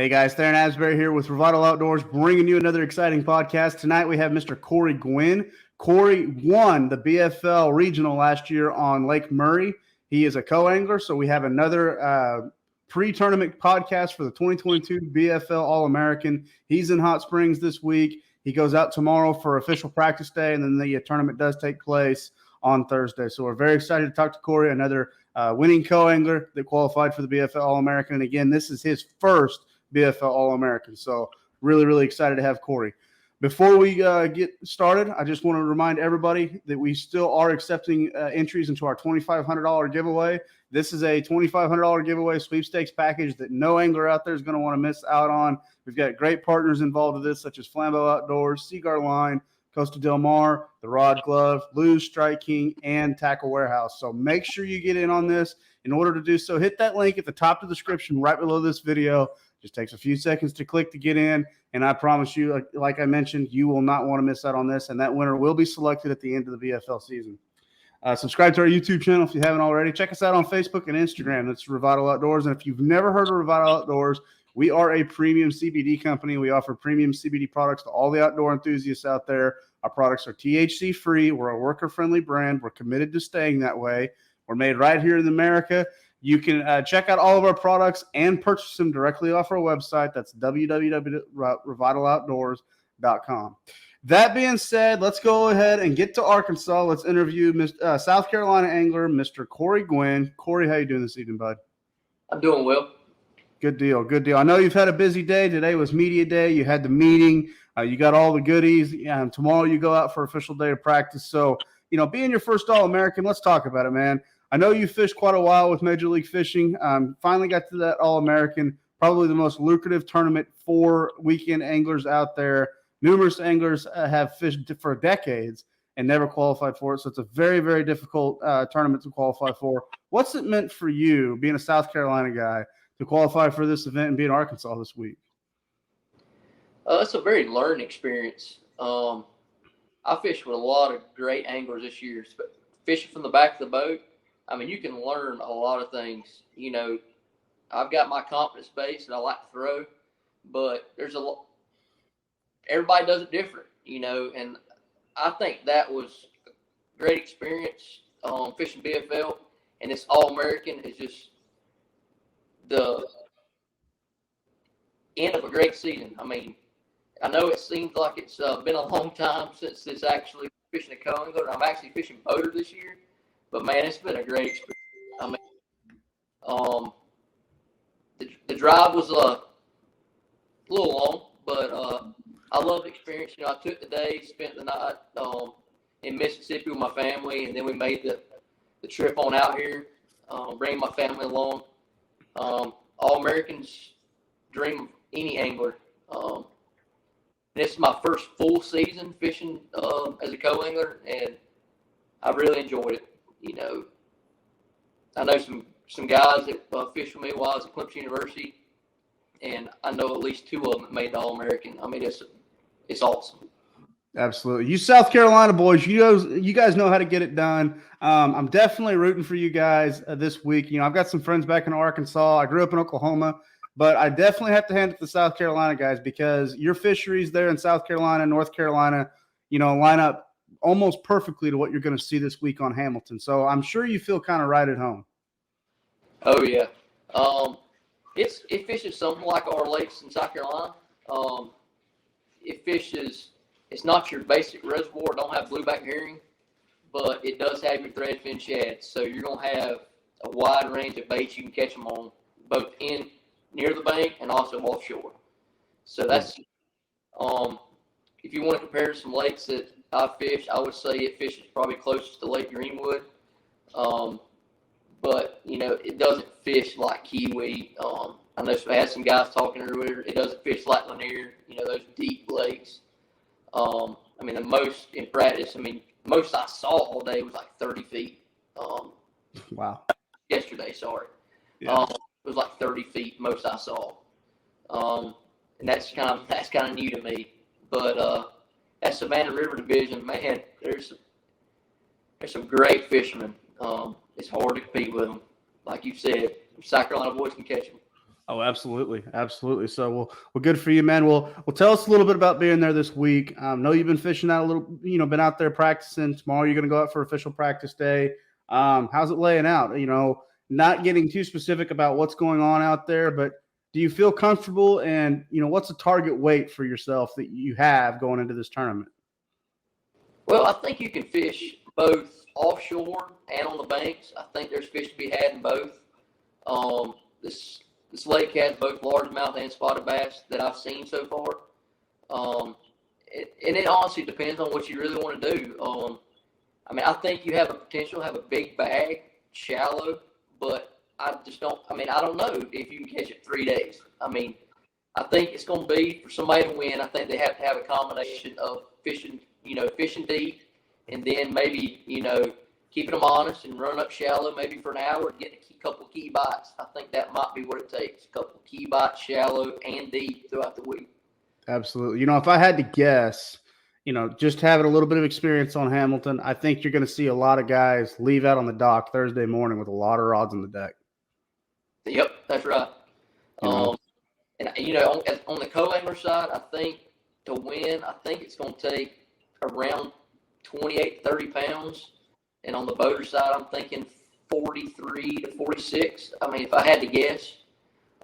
Hey guys, Theron Asbury here with Revital Outdoors, bringing you another exciting podcast. Tonight we have Mr. Cory Guinn. Cory won the BFL Regional last year on Lake Murray. He is a co-angler, so we have another pre-tournament podcast for the 2022 BFL All-American. He's in Hot Springs this week. He goes out tomorrow for official practice day, and then the tournament does take place on Thursday. So we're very excited to talk to Cory, another winning co-angler that qualified for the BFL All-American. And again, this is his first BFL All-American. So really, really excited to have Cory. Before we get started, I just want to remind everybody that we still are accepting entries into our $2,500 giveaway. This is a $2,500 giveaway sweepstakes package that no angler out there is going to want to miss out on. We've got great partners involved with this, such as Revital Outdoors, Seaguar Line, Costa Del Mar, The Rod Glove, Lou's Strike King, and Tackle Warehouse. So make sure you get in on this. In order to do so, hit that link at the top of the description right below this video. Just takes a few seconds to click to get in, and I promise you, like I mentioned, you will not want to miss out on this, and that winner will be selected at the end of the BFL season. Subscribe to our YouTube channel if you haven't already. Check us out on Facebook and Instagram. That's Revital Outdoors, and if you've never heard of Revital Outdoors, we are a premium CBD company. We offer premium CBD products to all the outdoor enthusiasts out there. Our products are THC-free. We're a worker-friendly brand. We're committed to staying that way. We're made right here in America. You can check out all of our products and purchase them directly off our website. That's www.revitaloutdoors.com. That being said, let's go ahead and get to Arkansas. Let's interview South Carolina angler, Mr. Cory Guinn. Cory, how you doing this evening, bud? I'm doing well. Good deal, good deal. I know you've had a busy day. Today was media day. You had the meeting. You got all the goodies. Tomorrow you go out for official day of practice. So, being your first All-American, let's talk about it, man. I know you fished quite a while with Major League Fishing. Finally got to that All-American, probably the most lucrative tournament for weekend anglers out there. Numerous anglers have fished for decades and never qualified for it. So it's a very, very difficult tournament to qualify for. What's it meant for you, being a South Carolina guy, to qualify for this event and be in Arkansas this week? It's a very learning experience. I fished with a lot of great anglers this year. Fishing from the back of the boat, you can learn a lot of things. I've got my confidence base that I like to throw, but there's a lot. Everybody does it different, and I think that was a great experience. Fishing BFL and this All-American is just the end of a great season. I know it seems like it's been a long time since this actually fishing a co-angler. I'm actually fishing boater this year. But, man, it's been a great experience. The drive was a little long, but I love the experience. I took the day, spent the night in Mississippi with my family, and then we made the trip on out here, bringing my family along. All-Americans dream of any angler. This is my first full season fishing as a co-angler, and I really enjoyed it. I know some guys that fished with me while I was at Clemson University, and I know at least two of them that made the All-American. It's awesome. Absolutely. You South Carolina boys, you guys know how to get it done. I'm definitely rooting for you guys this week. I've got some friends back in Arkansas. I grew up in Oklahoma, but I definitely have to hand it to the South Carolina guys because your fisheries there in South Carolina, North Carolina, line up almost perfectly to what you're going to see this week on Hamilton. So I'm sure you feel kind of right at home. Oh, yeah. It fishes something like our lakes in South Carolina. It's not your basic reservoir. It don't have blueback herring, but it does have your threadfin shads. So you're going to have a wide range of baits you can catch them on, both near the bank and also offshore. So that's if you want to compare to some lakes that I fish, I would say it fishes probably closest to Lake Greenwood. But, it doesn't fish like Kiwi. I know I had some guys talking earlier. It doesn't fish like Lanier, those deep lakes. The most in practice, most I saw all day was like 30 feet. Wow. Yesterday, sorry. Yeah. It was like 30 feet, most I saw. And that's kind of new to me. But that Savannah River division, man, there's some great fishermen. It's hard to compete with them. Like you said, South Carolina boys can catch them. Oh, absolutely, absolutely. So, well, good for you, man. Well, tell us a little bit about being there this week. Know you've been fishing out a little, been out there practicing. Tomorrow, you're going to go out for official practice day. How's it laying out? Not getting too specific about what's going on out there, but do you feel comfortable? And what's the target weight for yourself that you have going into this tournament? Well, I think you can fish both offshore and on the banks. I think there's fish to be had in both. This lake has both largemouth and spotted bass that I've seen so far. And it honestly depends on what you really want to do. I think you have a potential to have a big bag, shallow, but I don't know if you can catch it 3 days. I think it's going to be, for somebody to win, I think they have to have a combination of fishing deep, and then maybe, keeping them honest and run up shallow maybe for an hour and getting a couple of key bites. I think that might be what it takes. A couple of key bites, shallow and deep throughout the week. Absolutely. If I had to guess, just having a little bit of experience on Hamilton, I think you're going to see a lot of guys leave out on the dock Thursday morning with a lot of rods on the deck. Yep, that's right. And on the co-angler side, I think to win, I think it's going to take around 28, 30 pounds. And on the boater side, I'm thinking 43 to 46. If I had to guess,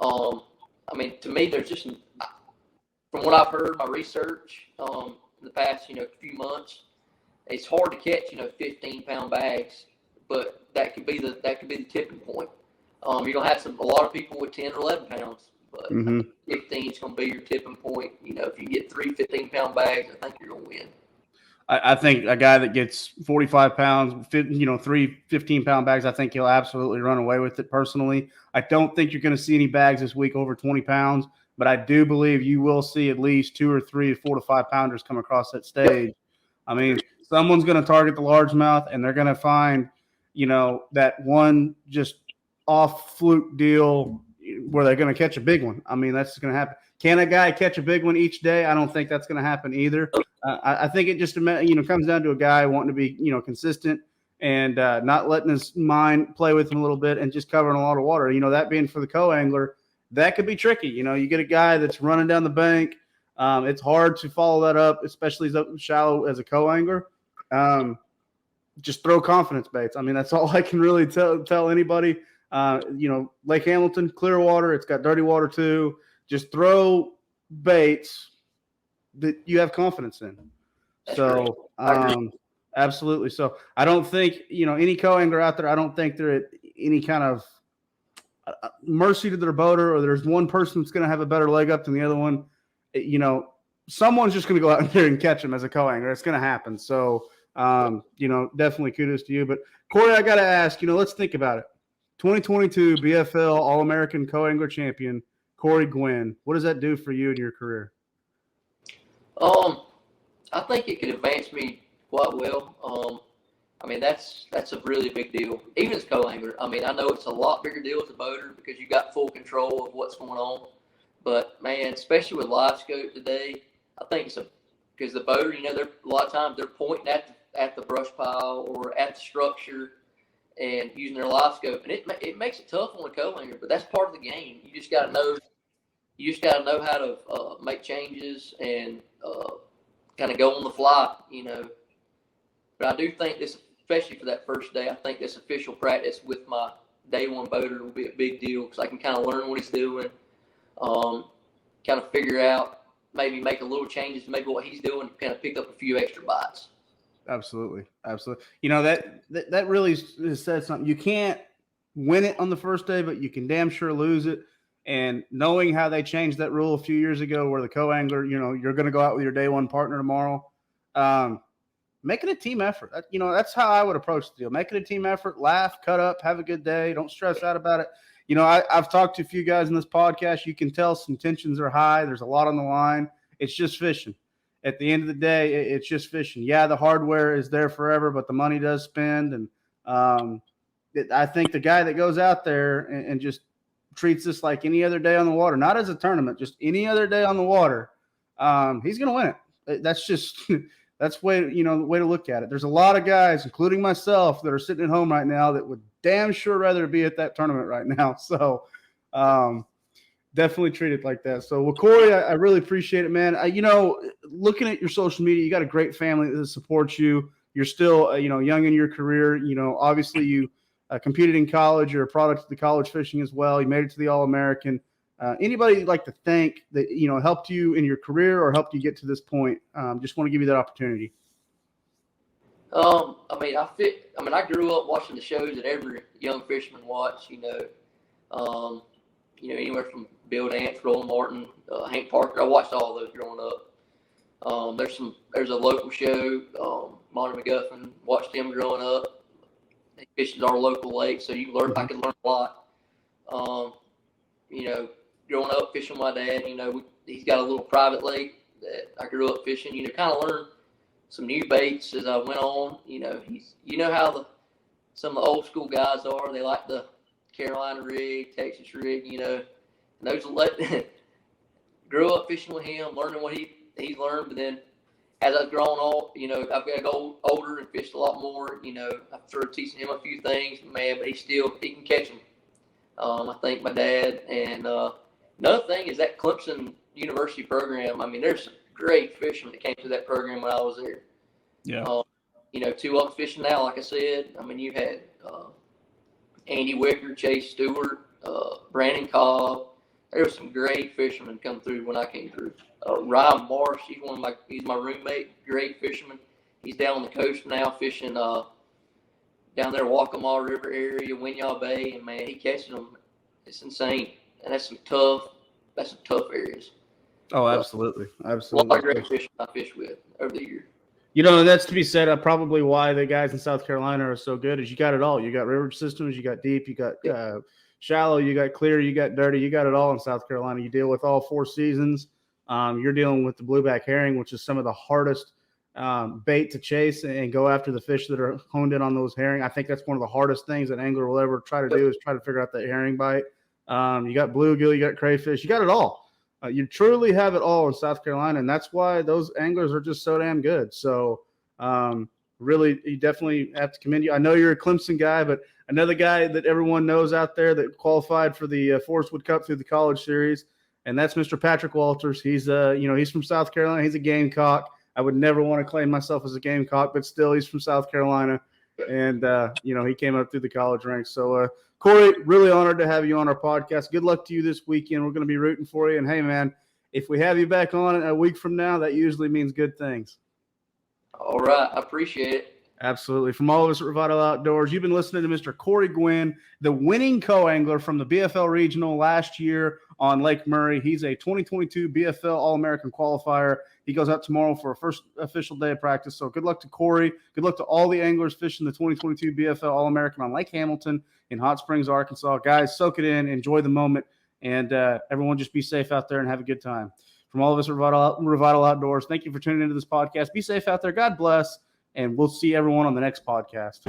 to me, there's just, from what I've heard, my research in the past, few months, it's hard to catch, 15-pound bags, but that could be the tipping point. You're gonna have a lot of people with 10 or 11 pounds, but 15 is gonna be your tipping point. If you get 3 15-pound bags, I think you're gonna win. I think a guy that gets 45 pounds, 3 15-pound bags, I think he'll absolutely run away with it personally. I don't think you're going to see any bags this week over 20 pounds, but I do believe you will see at least 2 or 3 4 to 5 pounders come across that stage. Someone's going to target the largemouth, and they're going to find, that one just off fluke deal where they're going to catch a big one. That's going to happen. Can a guy catch a big one each day? I don't think that's going to happen either. I think it just comes down to a guy wanting to be consistent and not letting his mind play with him a little bit and just covering a lot of water. That being for the co-angler, that could be tricky. You get a guy that's running down the bank. It's hard to follow that up, especially as shallow as a co-angler. Just throw confidence baits. That's all I can really tell anybody. Lake Hamilton, clear water. It's got dirty water too. Just throw baits that you have confidence in. So, absolutely. So I don't think, any co-angler out there, I don't think they're at any kind of mercy to their boater, or there's one person that's going to have a better leg up than the other one. Someone's just going to go out there and catch them as a co-angler. It's going to happen. So, definitely kudos to you. But Cory, I got to ask, let's think about it. 2022 BFL All-American co-angler champion, Cory Guinn. What does that do for you in your career? I think it could advance me quite well. That's a really big deal, even as co-angler. I know it's a lot bigger deal as a boater because you got full control of what's going on. But man, especially with live scope today, I think it's because the boater, they're a lot of times they're pointing at the brush pile or at the structure and using their live scope, and it makes it tough on a co-angler. But that's part of the game. You just got to know. You just got to know how to make changes and kind of go on the fly, But I do think this, especially for that first day, I think this official practice with my day one boater will be a big deal because I can kind of learn what he's doing, kind of figure out, maybe make a little changes to maybe what he's doing, kind of pick up a few extra bites. Absolutely. Absolutely. That really says something. You can't win it on the first day, but you can damn sure lose it. And knowing how they changed that rule a few years ago where the co-angler, you're going to go out with your day one partner tomorrow, make it a team effort. That's how I would approach the deal. Make it a team effort, laugh, cut up, have a good day. Don't stress out about it. I've talked to a few guys in this podcast. You can tell some tensions are high. There's a lot on the line. It's just fishing. At the end of the day, it's just fishing. Yeah, the hardware is there forever, but the money does spend. And I think the guy that goes out there and just treats this like any other day on the water, not as a tournament, just any other day on the water, he's going to win it. That's just that's the way to look at it. There's a lot of guys, including myself, that are sitting at home right now that would damn sure rather be at that tournament right now. So Definitely treat it like that. So, well, Cory, I really appreciate it, man. Looking at your social media, you got a great family that supports you. You're still, young in your career. Obviously you competed in college. You're a product of the college fishing as well. You made it to the All-American. Anybody you'd like to thank that, helped you in your career or helped you get to this point? Just want to give you that opportunity. I grew up watching the shows that every young fisherman watched, anywhere from Bill Dance, Roland Martin, Hank Parker. I watched all those growing up. There's a local show, Monty McGuffin, watched him growing up. He fishes our local lake, so I can learn a lot. Growing up fishing with my dad, he's got a little private lake that I grew up fishing, kind of learned some new baits as I went on. How some of the old school guys are. They like the Carolina rig, Texas rig, and those grew up fishing with him, learning what he learned. But then as I've grown on, I've got to go older and fished a lot more. I've started teaching him a few things, man, but he can catch them. I think my dad. And another thing is that Clemson University program. There's some great fishermen that came to that program when I was there. Yeah. Two of them fishing now, like I said. You had Andy Wicker, Chase Stewart, Brandon Cobb. There were some great fishermen come through when I came through. Ryan Marsh, he's my roommate, great fisherman. He's down on the coast now fishing down there, Waccamaw River area, Winyah Bay, and man, he catches them. It's insane, and that's some tough areas. Oh, absolutely, absolutely. A lot of great fishermen I fished with over the year. That's to be said. Probably why the guys in South Carolina are so good is you got it all. You got river systems, you got deep, you got shallow, you got clear, you got dirty, you got it all in South Carolina. You deal with all four seasons. You're dealing with the blueback herring, which is some of the hardest bait to chase and go after the fish that are honed in on those herring. I think that's one of the hardest things an angler will ever try to do is try to figure out that herring bite. You got bluegill, you got crayfish, you got it all. You truly have it all in South Carolina, and that's why those anglers are just so damn good. So really, you definitely have to commend you. I know you're a Clemson guy, but another guy that everyone knows out there that qualified for the Forrest Wood Cup through the college series, and that's Mr. Patrick Walters. He's he's from South Carolina. He's a Gamecock. I would never want to claim myself as a Gamecock, but still he's from South Carolina. And, he came up through the college ranks. So, Cory, really honored to have you on our podcast. Good luck to you this weekend. We're going to be rooting for you. And, hey, man, if we have you back on a week from now, that usually means good things. All right. I appreciate it. Absolutely. From all of us at Revital Outdoors, you've been listening to Mr. Cory Guinn, the winning co-angler from the BFL Regional last year on Lake Murray. He's a 2022 BFL All-American qualifier. He goes out tomorrow for a first official day of practice. So good luck to Cory. Good luck to all the anglers fishing the 2022 BFL All-American on Lake Hamilton in Hot Springs, Arkansas. Guys, soak it in. Enjoy the moment. And everyone just be safe out there and have a good time. From all of us at Revital Outdoors, thank you for tuning into this podcast. Be safe out there. God bless. And we'll see everyone on the next podcast.